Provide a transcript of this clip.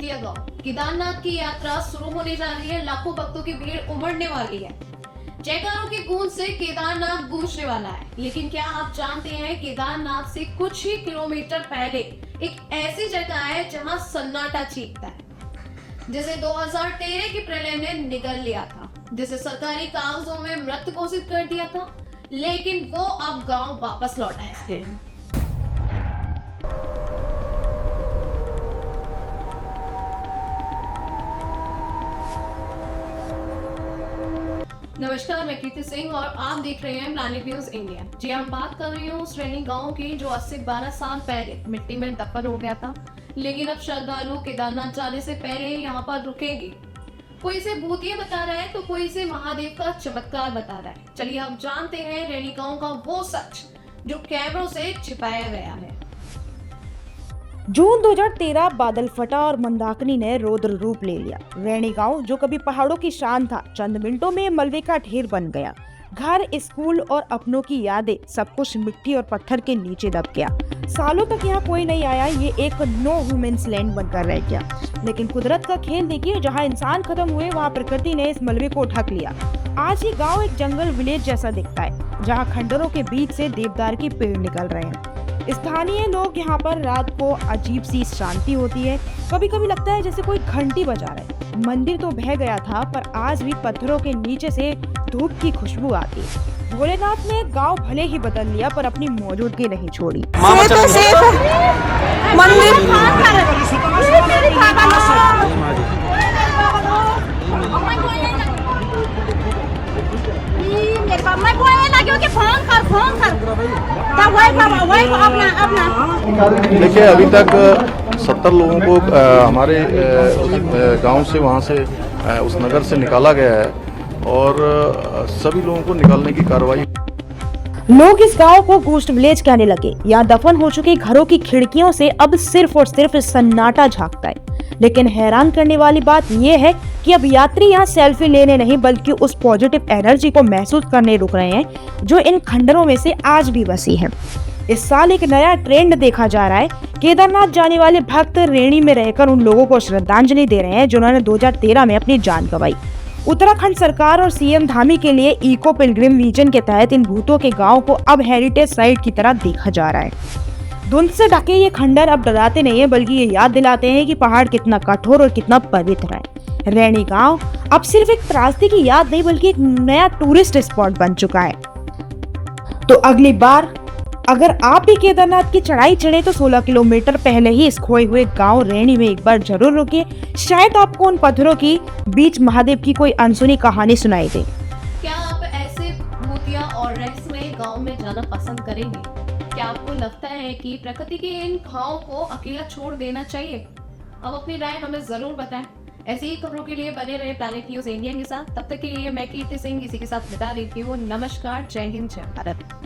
भूतिया गांव। केदारनाथ की यात्रा शुरू होने जा रही है, लाखों भक्तों की भीड़ उमड़ने वाली है। जयकारों की गूंज से केदारनाथ गूंजने वाला है। लेकिन क्या आप जानते हैं, केदारनाथ से कुछ ही किलोमीटर पहले एक ऐसी जगह है जहां सन्नाटा छींकता है, जिसे 2013 के प्रलय ने निगल लिया था, जिसे सरकारी कागजों में मृत घोषित कर दिया था, लेकिन वो अब गांव वापस लौटा है। नमस्कार, मैं कीर्ति सिंह और आप देख रहे हैं प्लैनेट न्यूज इंडिया। जी, हम बात कर रही हूँ उस रैनी गांव की जो 10 से 12 साल पहले मिट्टी में दफन हो गया था, लेकिन अब श्रद्धालु केदारनाथ जाने से पहले यहाँ पर रुकेंगे। कोई इसे भूतिया बता रहा है तो कोई इसे महादेव का चमत्कार बता रहा है। चलिए हम जानते हैं रैनी गांव का वो सच जो कैमरों से छिपाया गया है। जून 2013 बादल फटा और मंदाकिनी ने रौद्र रूप ले लिया। रैनी गांव जो कभी पहाड़ों की शान था, चंद मिनटों में मलबे का ढेर बन गया। घर, स्कूल और अपनों की यादें, सब कुछ मिट्टी और पत्थर के नीचे दब गया। सालों तक यहाँ कोई नहीं आया, ये एक नो ह्यूमन्स लैंड बनकर रह गया। लेकिन कुदरत का खेल देखिए, जहाँ इंसान खत्म हुए वहाँ प्रकृति ने इस मलबे को ढक लिया। आज ये गाँव एक जंगल विलेज जैसा दिखता है, जहाँ खंडरों के बीच से देवदार के पेड़ निकल रहे हैं। स्थानीय लोग यहाँ पर रात को अजीब सी शांति होती है। कभी कभी लगता है जैसे कोई घंटी बजा रहा है। मंदिर तो बह गया था, पर आज भी पत्थरों के नीचे से धूप की खुशबू आती है। भोलेनाथ ने गांव भले ही बदल लिया, पर अपनी मौजूदगी नहीं छोड़ी। देखिए, अभी तक 70 लोगों को हमारे गांव से, वहां से, उस नगर से निकाला गया है और सभी लोगों को निकालने की कार्रवाई। लोग इस गांव को घोस्ट विलेज कहने लगे। यहाँ दफन हो चुके घरों की खिड़कियों से अब सिर्फ और सिर्फ सन्नाटा झांकता है। लेकिन हैरान करने वाली बात यह है कि अब यात्री यहाँ सेल्फी लेने नहीं, बल्कि उस पॉजिटिव एनर्जी को महसूस करने रुक रहे हैं जो इन खंडरों में से आज भी बसी है। इस साल एक नया ट्रेंड देखा जा रहा है। केदारनाथ जाने वाले भक्त रैनी में रहकर उन लोगों को श्रद्धांजलि दे रहे हैं जिन्होंने 2013 में अपनी जान गंवाई। उत्तराखंड सरकार और सीएम धामी के लिए इको पिलग्रिम विजन के तहत इन भूतों के गांव को अब हेरिटेज साइट की तरह देखा जा रहा है। धुंध से ढके ये खंडर अब डराते नहीं है, बल्कि ये याद दिलाते हैं कि पहाड़ कितना कठोर और कितना पवित्र है। रैनी गांव अब सिर्फ एक त्रासदी की याद नहीं, बल्कि एक नया टूरिस्ट स्पॉट बन चुका है। तो अगली बार अगर आप भी केदारनाथ की चढ़ाई चढ़े तो 16 किलोमीटर पहले ही इस खोए हुए गांव रैनी में एक बार जरूर रुकिए। शायद आपको उन पत्थरों की बीच महादेव की कोई अनसुनी कहानी सुनाई दे। क्या आप ऐसे भूतिया और रहस्यमय गांव में जाना पसंद करेंगे? क्या आपको लगता है कि प्रकृति के इन गांवों को अकेला छोड़ देना चाहिए? अब अपनी राय हमें जरूर बताएं। ऐसी ही खबरों के लिए बने रहे प्लैनेट न्यूज इंडिया के साथ। तब तक के लिए मैं कीर्ति सिंह इसी के साथ विदा लेती हूँ। नमस्कार, जय हिंद, जय भारत।